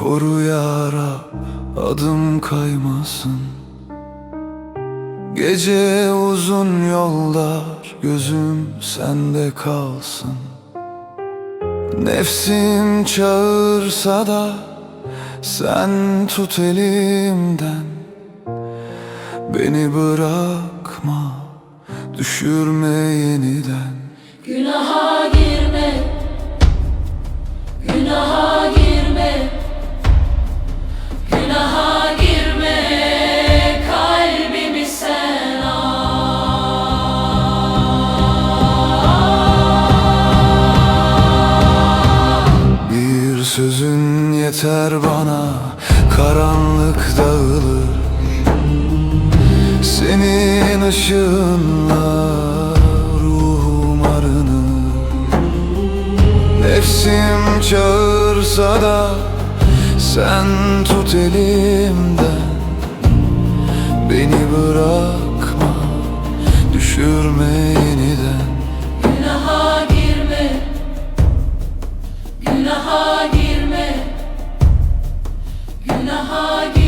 Koru ya Rab, adım kaymasın. Gece uzun yollar, gözüm sende kalsın. Nefsim çağırsa da sen tut elimden. Beni bırakma, düşürme yeniden. Günaha girme, günaha girme, günaha girme, kalbimi sen al. Bir sözün yeter bana, karanlık dağılır. Senin ışığınla ruhum arınır. Nefsim çağırsa da sen tut elimden. Beni bırakma, düşürme yeniden. Günaha girme, günaha girme, günaha girme.